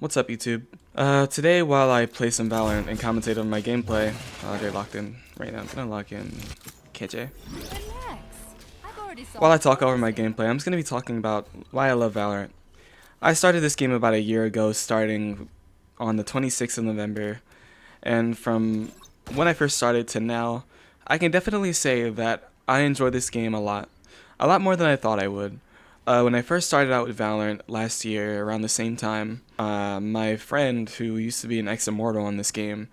What's up, YouTube? Today, while I play some Valorant and commentate on my gameplay, they're locked in right now. I'm gonna lock in KJ. While I talk over my gameplay, I'm just gonna be talking about why I love Valorant. I started this game about a year ago, starting on the 26th of November, and from when I first started to now, I can definitely say that I enjoy this game a lot more than I thought I would. When I first started out with Valorant last year, around the same time, my friend, who used to be an ex-immortal on this game,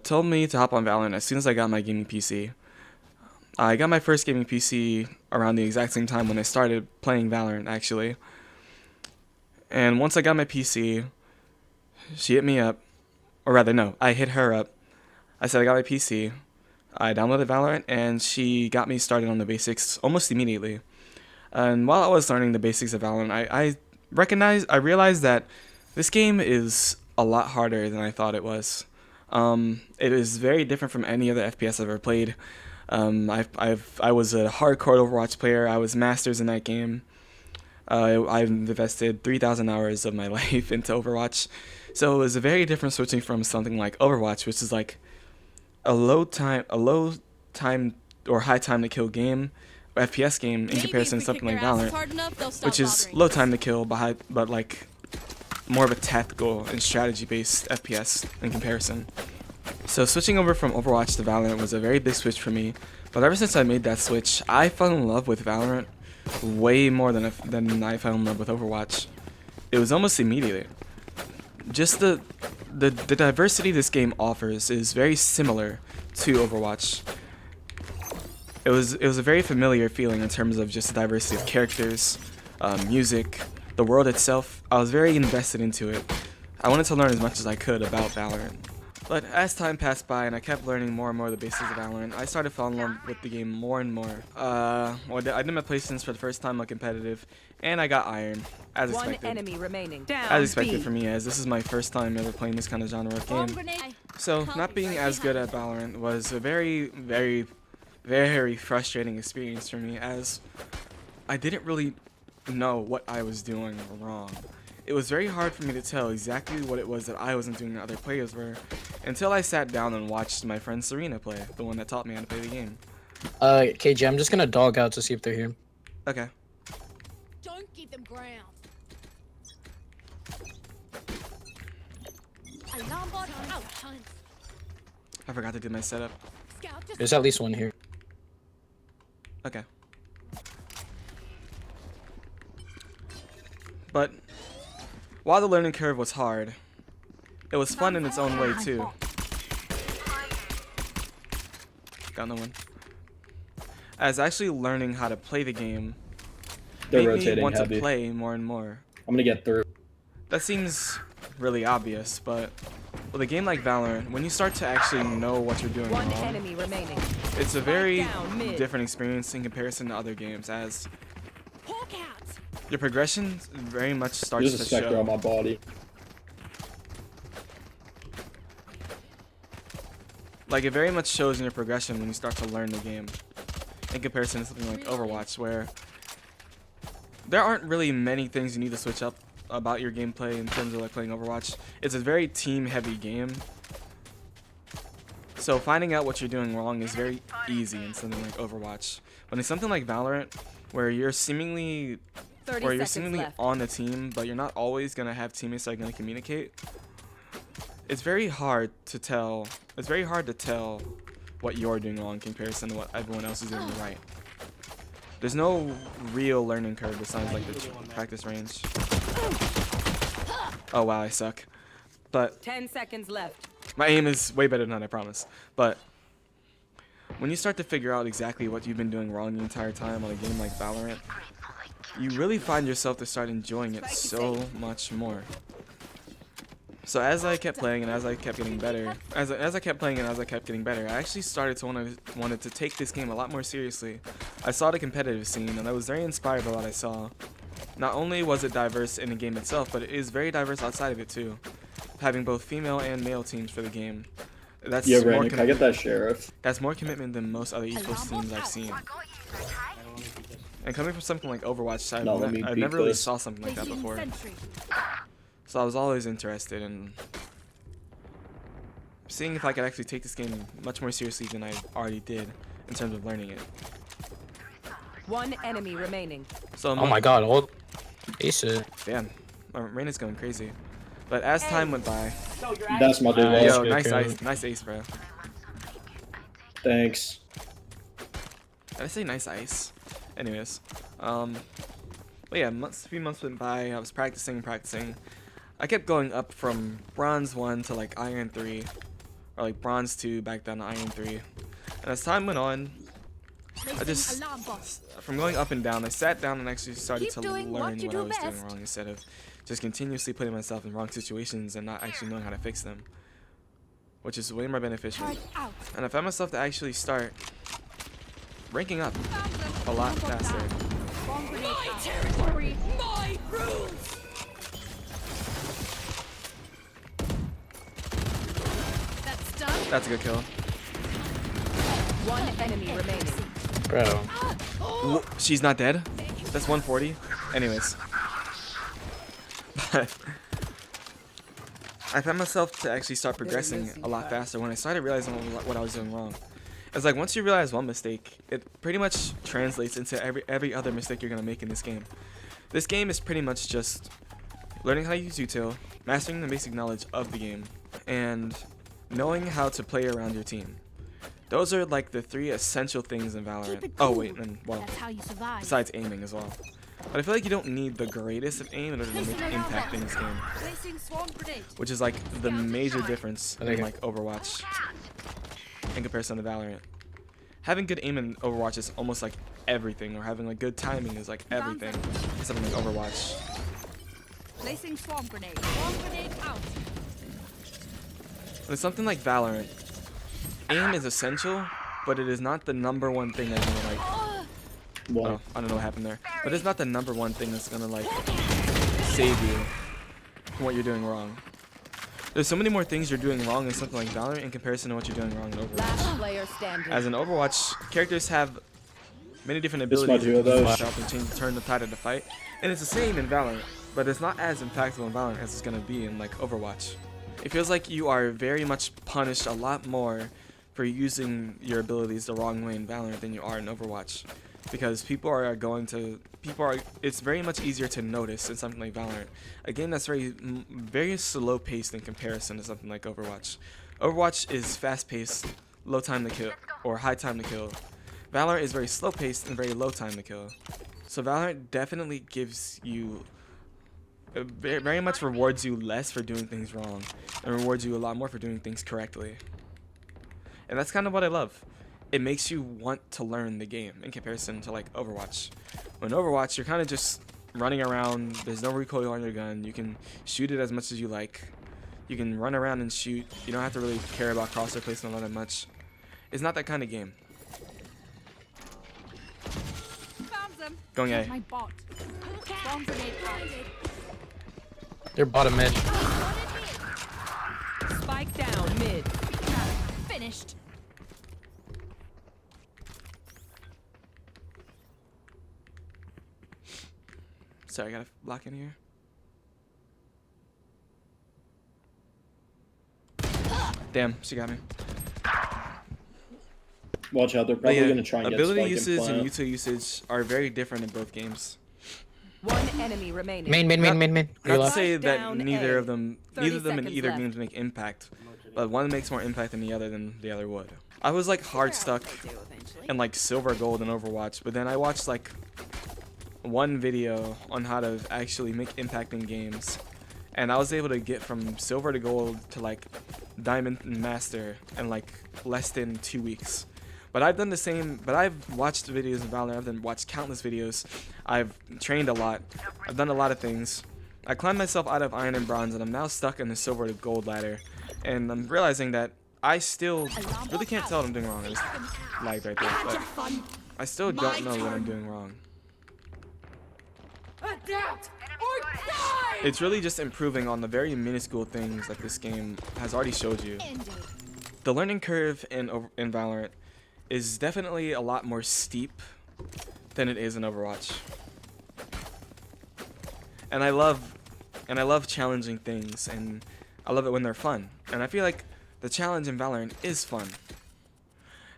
told me to hop on Valorant as soon as I got my gaming PC. I got my first gaming PC around the exact same time when I started playing Valorant, actually. And once I got my PC, she hit me up, or rather, no, I hit her up. I said I got my PC, I downloaded Valorant, and she got me started on the basics almost immediately. And while I was learning the basics of Valorant, I realized that this game is a lot harder than I thought it was. It is very different from any other FPS I've ever played. I was a hardcore Overwatch player. I was masters in that game. I've invested 3,000 hours of my life into Overwatch, so it was a very different switching from something like Overwatch, which is like a low time or high time to kill game. FPS game in comparison to something like Valorant, which is low time to kill, but like more of a tactical and strategy based FPS in comparison. So switching over from Overwatch to Valorant was a very big switch for me, but ever since I made that switch, I fell in love with Valorant way more than I fell in love with Overwatch. It was almost immediate. Just the diversity this game offers is very similar to Overwatch. It was a very familiar feeling in terms of just the diversity of characters, music, the world itself. I was very invested into it. I wanted to learn as much as I could about Valorant. But as time passed by and I kept learning more and more of the basics of Valorant, I started falling in love with the game more and more. I did my placements for the first time on competitive, and I got Iron, as expected. One enemy remaining. As expected for me, as this is my first time ever playing this kind of genre of game. So not being as good at Valorant was a very, very, very frustrating experience for me, as I didn't really know what I was doing wrong. It was very hard for me to tell exactly what it was that I wasn't doing that other players were, until I sat down and watched my friend Serena play, the one that taught me how to play the game. KJ, I'm just gonna dog out to see if they're here. Okay. Don't give them ground. Alarm bot out. I forgot to do my setup. Scout just There's at least one here. Okay. But while the learning curve was hard, it was fun in its own way too. Got no one. As actually learning how to play the game They're made me rotating want heavy. to play more and more. I'm gonna get through. That seems really obvious, but with a game like Valorant, when you start to actually know what you're doing One wrong, enemy remaining. it's a very down mid. different experience in comparison to other games, as hawk out. your progression very much starts There's a to spectre show. on my body. Like, it very much shows in your progression when you start to learn the game, in comparison to something like Overwatch, where there aren't really many things you need to switch up about your gameplay in terms of like playing Overwatch. It's a very team-heavy game, so finding out what you're doing wrong is very easy in something like Overwatch. But in something like Valorant, where you're seemingly 30 seconds left. on the team, but you're not always gonna have teammates that are gonna communicate, it's very hard to tell. It's very hard to tell what you're doing wrong in comparison to what everyone else is doing right. There's no real learning curve besides like the practice range. Oh wow, I suck. But 10 seconds left. my aim is way better than that, I promise. But when you start to figure out exactly what you've been doing wrong the entire time on a game like Valorant, you really find yourself to start enjoying it so much more. So as I kept playing and as I kept getting better, as I kept playing and as I kept getting better, I actually started to wanted to take this game a lot more seriously. I saw the competitive scene and I was very inspired by what I saw. Not only was it diverse in the game itself, but it is very diverse outside of it too, having both female and male teams for the game. That's Yeah, more Randy, can I get that sheriff? That's more commitment than most other esports teams I've seen. And coming from something like Overwatch, No, let me I beat never really this. saw something like that before. So I was always interested in seeing if I could actually take this game much more seriously than I already did in terms of learning it. One enemy remaining. So Oh my god, hold. Ace it. damn, my rain is going crazy. But as time went by, That's my dude. Nice. yo, good nice kill. nice ace, bro. Thanks. Did I say nice ice? Anyways, but yeah, a few months went by. I was practicing. I kept going up from bronze 1 to like iron 3, or like bronze 2 back down to iron 3. And as time went on, I just, Alarm bot. from going up and down, I sat down and actually started Keep to doing learn what you what I do was doing best. wrong instead of just continuously putting myself in wrong situations and not actually knowing how to fix them, which is way more beneficial. Turret out. And I found myself to actually start ranking up a lot faster. Bomb grenade out. Territory. My rules. That's done. That's a good kill. One enemy remaining. Bro. She's not dead. That's 140. Anyways. But I found myself to actually start progressing a lot faster when I started realizing what I was doing wrong. It's like once you realize one mistake, it pretty much translates into every other mistake you're gonna make in this game. This game is pretty much just learning how to use util, mastering the basic knowledge of the game, and knowing how to play around your team. Those are like the 3 essential things in Keep Valorant. it Oh cool. wait, and well, That's how you survive. besides aiming as well. But I feel like you don't need the greatest of aim in order to make impact in this game, Placing swarm grenade. which is like the major difference in Okay. like Overwatch in comparison to Valorant. Having good aim in Overwatch is almost like everything, or having like good timing is like everything in something like Overwatch. Placing swarm grenade. Swarm grenade out. With something like Valorant, aim is essential, but it is not the #1 thing that's gonna like. What? Oh, I don't know what happened there, but it's not the #1 thing that's gonna like save you from what you're doing wrong. There's so many more things you're doing wrong in something like Valorant in comparison to what you're doing wrong in Overwatch. Last player standing. As in Overwatch, characters have many different This abilities might that do can those. switch up and turn the tide of the fight, and it's the same in Valorant, but it's not as impactful in Valorant as it's gonna be in like Overwatch. It feels like you are very much punished a lot more for using your abilities the wrong way in Valorant than you are in Overwatch, because it's very much easier to notice in something like Valorant, a game that's very slow paced in comparison to something like Overwatch. Overwatch is fast paced, low time to kill, or high time to kill. Valorant is very slow paced and very low time to kill. So Valorant definitely gives you very much rewards you less for doing things wrong and rewards you a lot more for doing things correctly. And that's kind of what I love. It makes you want to learn the game in comparison to like Overwatch. When Overwatch, you're kind of just running around, there's no recoil on your gun, you can shoot it as much as you like, you can run around and shoot, you don't have to really care about crosshair placement all that much. It's not that kind of game. Found them. Going Here's A. my bot. Swarm grenade out. They're bottom mid. Spike down mid. Finished. Sorry, I gotta block in here. Damn, she got me. Watch out, they're But probably yeah, gonna try and get ability Spike usage and plant. util usage are very different in both games. One enemy remaining. Main. Not to Left. say that Down neither A. of them 30 in seconds either left. games make impact, but one makes more impact than the other would. I was like hard stuck in like silver gold in Overwatch, but then I watched like one video on how to actually make impact in games, and I was able to get from silver to gold to like diamond and master in like less than 2 weeks. But I've done the same, but I've watched videos in Valorant, I've watched countless videos, I've trained a lot, I've done a lot of things. I climbed myself out of iron and bronze, and I'm now stuck in the silver to gold ladder, and I'm realizing that I still really can't tell what I'm doing wrong. I just lagged right there, but I still don't know what I'm doing wrong. Adapt or die. It's really just improving on the very minuscule things that this game has already showed you. Ended. The learning curve in Valorant is definitely a lot more steep than it is in Overwatch. And I love and I love challenging things, and I love it when they're fun. And I feel like the challenge in Valorant is fun.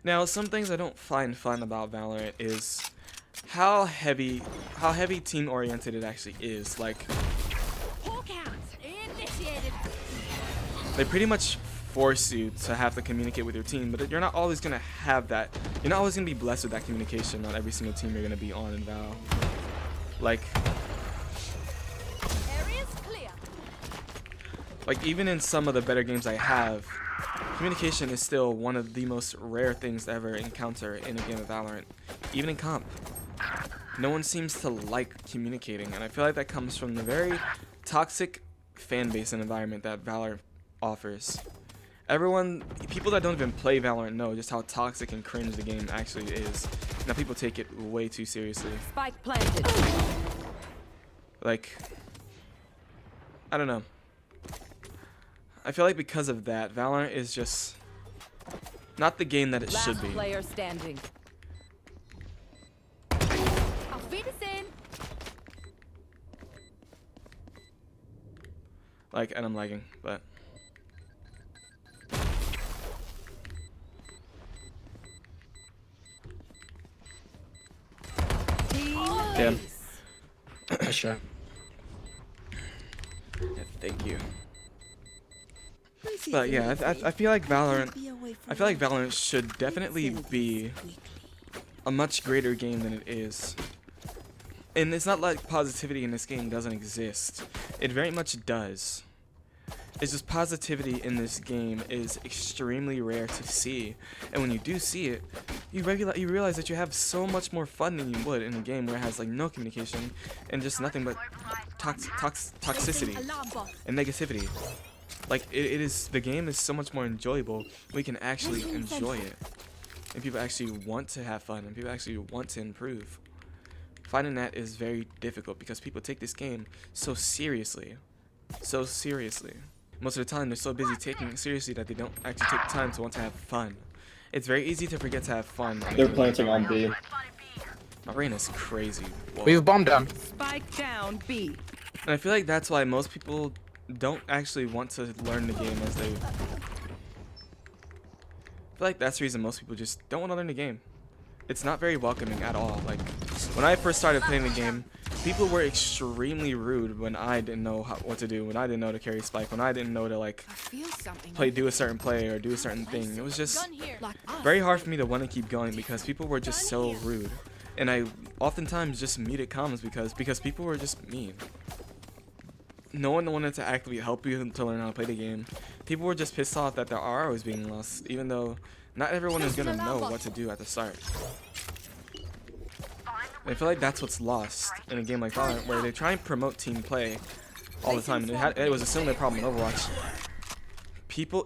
Now, some things I don't find fun about Valorant is how heavy team-oriented it actually is. Like, Hawk out. Initiated. they pretty much force you to have to communicate with your team, but you're not always gonna have that. You're not always gonna be blessed with that communication on every single team you're gonna be on in Val. Like, Area's clear. even in some of the better games I have, communication is still one of the most rare things to ever encounter in a game of Valorant. Even in comp, no one seems to like communicating, and I feel like that comes from the very toxic fan base and environment that Valorant offers. People that don't even play Valorant know just how toxic and cringe the game actually is. Now people take it way too seriously. Spike planted. Like, I don't know. I feel like because of that, Valorant is just not the game that it should Last be. player standing. Auf Wiedersehen. Like, and I'm lagging, but damn. Nice shot. Yeah, thank you. But yeah, I feel like Valorant should definitely be a much greater game than it is. And it's not like positivity in this game doesn't exist. It very much does. It's just positivity in this game is extremely rare to see. And when you do see it, you realize that you have so much more fun than you would in a game where it has like no communication and just nothing but toxicity Alarm bot. and negativity. Like, the game is so much more enjoyable. We can actually enjoy it. And people actually want to have fun, and people actually want to improve. Finding that is very difficult because people take this game so seriously. So seriously. Most of the time, they're so busy taking it seriously that they don't actually take time to want to have fun. It's very easy to forget to have fun. They're planting on B. My brain is crazy. Whoa. We have a bomb down. Spike down B. And I feel like that's why most people don't actually want to learn the game as they... I feel like that's the reason most people just don't want to learn the game. It's not very welcoming at all. Like, when I first started playing the game, people were extremely rude when I didn't know what to do, when I didn't know to carry spike, when I didn't know to like I feel something. do a certain play or do a certain thing. It was just Gun here. Like us. very hard for me to want to keep going because people were just so rude. And I oftentimes just muted comments because people were just mean. No one wanted to actively help you to learn how to play the game. People were just pissed off that their RR was being lost, even though not everyone is gonna know what to do at the start. And I feel like that's what's lost in a game like Valorant, where they try and promote team play all the time, and it was a similar problem in Overwatch.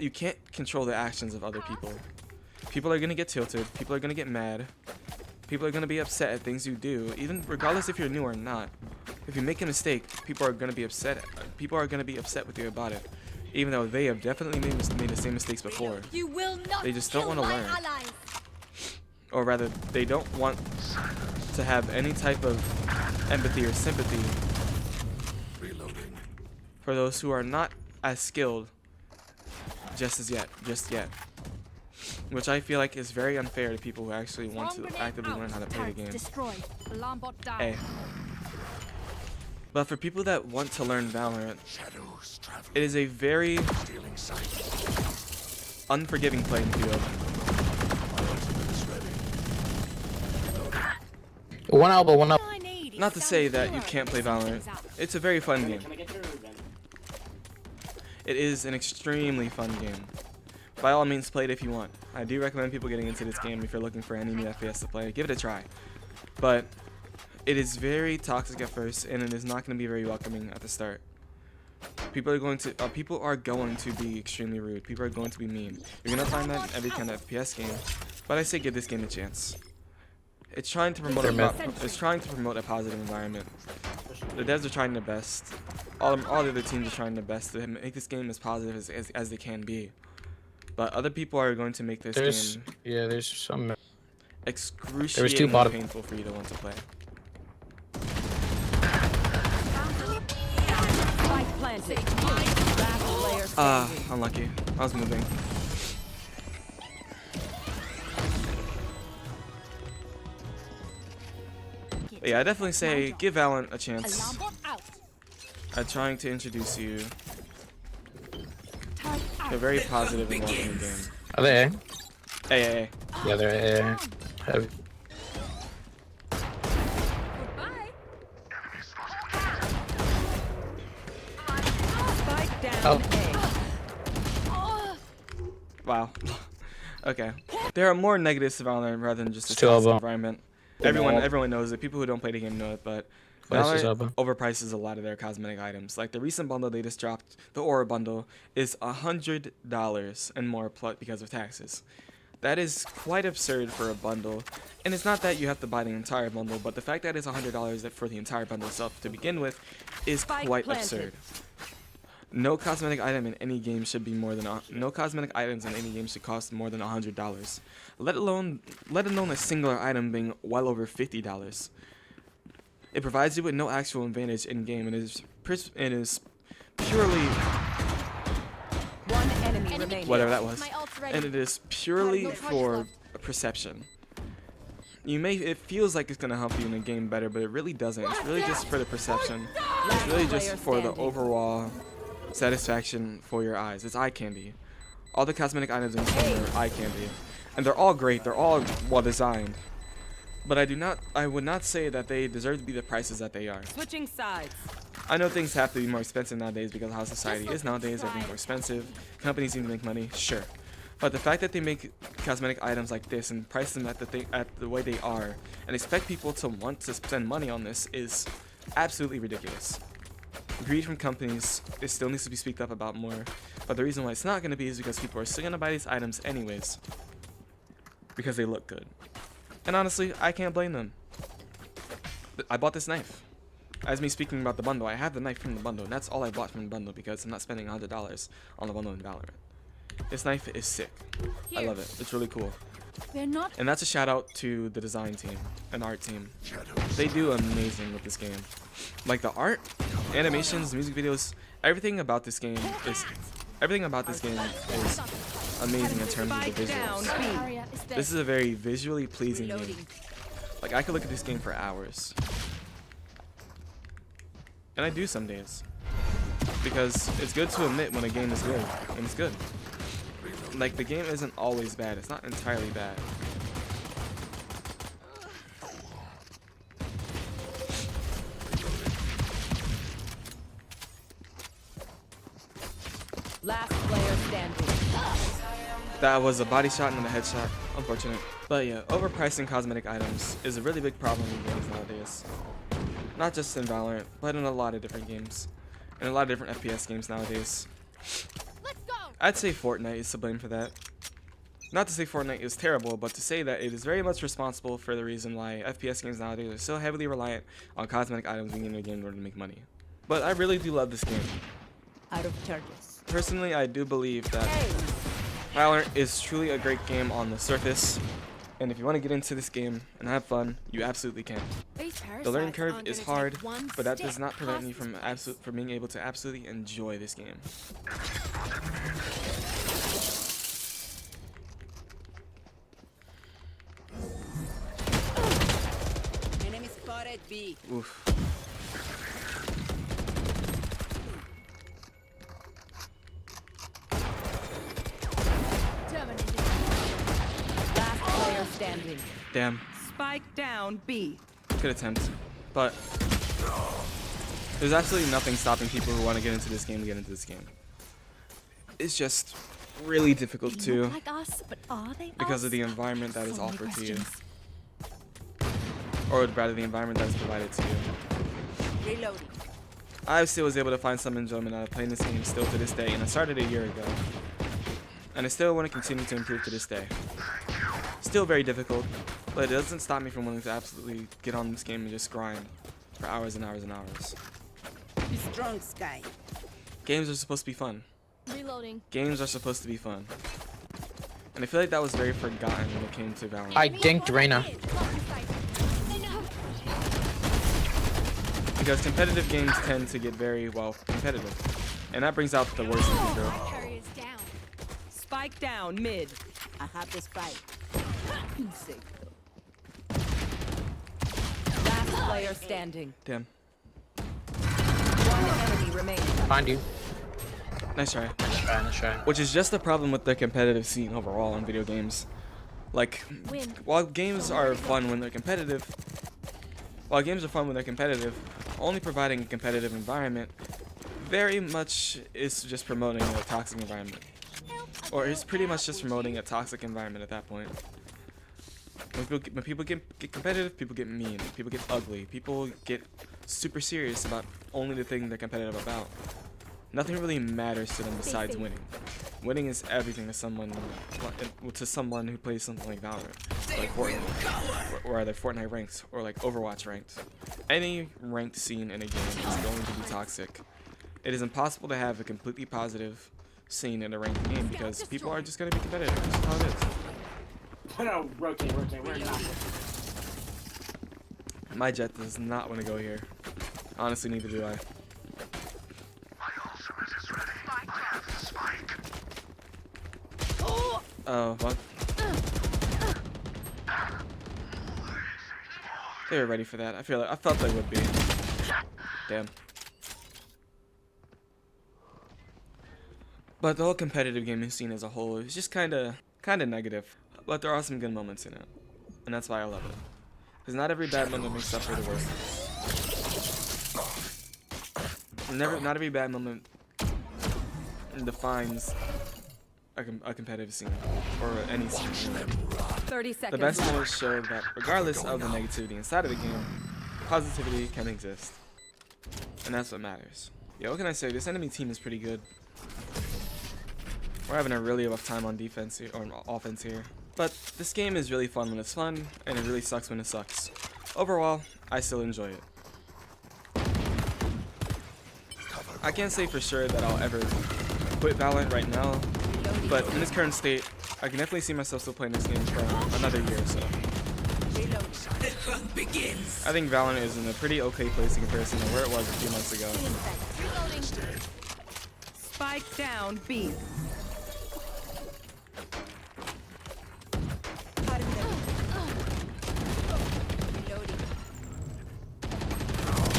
You can't control the actions of other people. People are gonna get tilted. People are gonna get mad. People are gonna be upset at things you do, even regardless if you're new or not. If you make a mistake, people are gonna be upset. People are gonna be upset with you about it, even though they have definitely made the same mistakes before. You will not. They just don't kill want to my learn. allies. Or rather, they don't want to have any type of empathy or sympathy for those who are not as skilled just yet. Which I feel like is very unfair to people who actually want to actively learn how to play the game. Destroyed. Alarm bot down. Hey. But for people that want to learn Valorant, it is a very unforgiving playing field. One elbow, one elbow. All I need is Not to some say that you heroes can't play to sort Valorant. things out. It's a very fun game. Can I get your revenge? It is an extremely fun game. By all means, play it if you want. I do recommend people getting into this game if you're looking for any new FPS to play. Give it a try. But it is very toxic at first, and it is not going to be very welcoming at the start. People are going to be extremely rude. People are going to be mean. You're going to find that in every kind of FPS game. But I say give this game a chance. It's trying to promote a positive environment. The devs are trying their best. All the other teams are trying their best to make this game as positive as they can be. But other people are going to make this game There's some. excruciatingly bottom. painful for you to want to play. Spike planted. Last player standing. Unlucky. I was moving. But yeah, I definitely say give Valorant a chance. Alarm bot out. I'm trying to introduce you to a very positive and welcoming game. Are they A? Hey. Yeah, they're A. Heavy. Goodbye. Spike down Oh. Wow. Okay. There are more negatives to Valorant rather than just a It's too toxic elbow. environment. Everyone knows it. People who don't play the game know it, but Place is Valorant elbow. overprices a lot of their cosmetic items. Like the recent bundle they just dropped, the Aura bundle, is $100 and more because of taxes. That is quite absurd for a bundle, and it's not that you have to buy the entire bundle, but the fact that it's $100 for the entire bundle itself to begin with is Spike quite planted. absurd. No cosmetic item in any game should be more than no cosmetic items in any game should cost more than $100. Let alone a singular item being well over $50. It provides you with no actual advantage in game, and it is purely One enemy remaining. whatever that was, My ult's ready. and it is purely No charge for left. a perception. It feels like it's gonna help you in the game better, but it really doesn't. It's really just for the perception. It's really just for the overall satisfaction for your eyes. It's eye candy. All the cosmetic items in this game are eye candy, and they're all great. They're all well designed. But I would not say that they deserve to be the prices that they are. Switching sides. I know things have to be more expensive nowadays because of how society is nowadays. Everything's more expensive. Companies need to make money, sure. But the fact that they make cosmetic items like this and price them at the way they are, and expect people to want to spend money on this is absolutely ridiculous. Greed from companies, it still needs to be speaked up about more. But the reason why it's not going to be is because people are still going to buy these items anyways. Because they look good. And honestly, I can't blame them. I bought this knife. As me speaking about the bundle, I have the knife from the bundle, and that's all I bought from the bundle because I'm not spending $100 on the bundle in Valorant. This knife is sick. I love it. It's really cool. We're not. And that's a shout out to the design team and art team. They do amazing with this game. Like the art, animations, music videos, everything about this game is amazing in terms of the Spike down visuals. B. Area is dead. This is a very visually pleasing game. Reloading. Like I could look at this game for hours. And I do some days. Because it's good to admit when a game is good, and it's good. Like the game isn't always bad, it's not entirely bad. Last player standing. That was a body shot and then a headshot. Unfortunate. But yeah, overpricing cosmetic items is a really big problem in games nowadays. Not just in Valorant, but in a lot of different games. And a lot of different FPS games nowadays. Let's go. I'd say Fortnite is to blame for that. Not to say Fortnite is terrible, but to say that it is very much responsible for the reason why FPS games nowadays are so heavily reliant on cosmetic items being in the game in order to make money. But I really do love this game. Out of charges. Personally, I do believe that Valorant is truly a great game on the surface. And if you want to get into this game and have fun, you absolutely can. The learning curve is hard, but that does not prevent you from being able to absolutely enjoy this game. Enemy spotted B. Oof. Terminated. Last player standing. Damn. Spike down B. Good attempt. But there's absolutely nothing stopping people who want to get into this game to get into this game. It's just really difficult They to look like us, but are they because of us? the environment that is So many offered to you. questions. Or rather the environment that is provided to you. Reloading. I still was able to find some enjoyment out of playing this game still to this day, and I started a year ago. And I still want to continue to improve to this day. Still very difficult, but it doesn't stop me from wanting to absolutely get on this game and just grind for hours and hours and hours. Be strong, Sky. Games are supposed to be fun. Reloading. Games are supposed to be fun. And I feel like that was very forgotten when it came to Valorant. I dinked Reyna. Because competitive games tend to get very, well, competitive. and that brings out the worst in people. Carry is down. Spike down mid. I have the spike. Safe. Last player standing. Damn. One enemy remaining. Find you. Nice try. Nice try, nice try. Which is just the problem with the competitive scene overall in video games. Like, Win. while games are fun when they're competitive, only providing a competitive environment very much is just promoting a toxic environment. Or it's pretty much just promoting a toxic environment at that point. When people get competitive, people get mean, people get ugly, people get super serious about only the thing they're competitive about. Nothing really matters to them besides winning. Winning is everything to someone who plays something like Valorant, or like Fortnite, or either Fortnite ranked, or like Overwatch ranked. Any ranked scene in a game is going to be toxic. It is impossible to have a completely positive scene in a ranked game because people are just going to be competitive. That's how it is. No, rotate, we're not. My jet does not want to go here. Honestly, neither do I. Oh, what? They were ready for that. I felt they would be. Damn. But the whole competitive gaming scene as a whole is just kind of negative. But there are some good moments in it, and that's why I love it. Because not every bad moment makes up for the worst. Not every bad moment defines a competitive scene or any scene. 30 seconds. The best moments show that regardless of the negativity inside of the game, positivity can exist, and that's what matters. Yeah, what can I say? This enemy team is pretty good. We're having a really rough time on defense here, or on offense here. But this game is really fun when it's fun, and it really sucks when it sucks. Overall, I still enjoy it. I can't say for sure that I'll ever quit Valorant right now, but in this current state, I can definitely see myself still playing this game for another year or so. I think Valorant is in a pretty okay place in comparison to where it was a few months ago. Spike down B.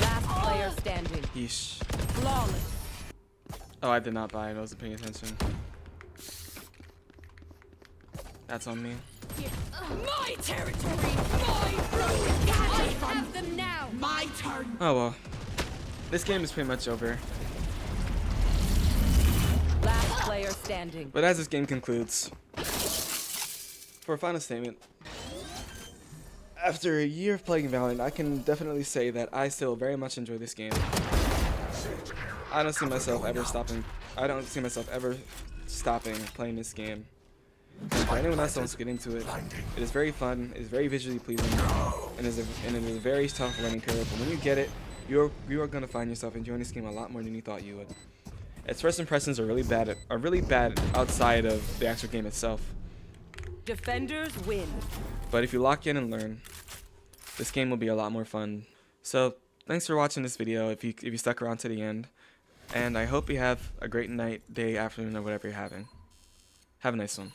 Last player standing. Yeesh. Flawless. Oh, I did not buy it. I wasn't paying attention. That's on me. My territory. My road. I have them now. My turn. Oh well. This game is pretty much over. Last player standing. But as this game concludes, for a final statement, after a year of playing Valorant, I can definitely say that I still very much enjoy this game. I don't see myself ever stopping playing this game. And for anyone else that wants to get into it, it is very fun, it is very visually pleasing, and it is a very tough learning curve. But when you get it, you are going to find yourself enjoying this game a lot more than you thought you would. Its first impressions are really bad outside of the actual game itself. Defenders win. But if you lock in and learn, this game will be a lot more fun. So thanks for watching this video if you stuck around to the end. And I hope you have a great night, day, afternoon, or whatever you're having. Have a nice one.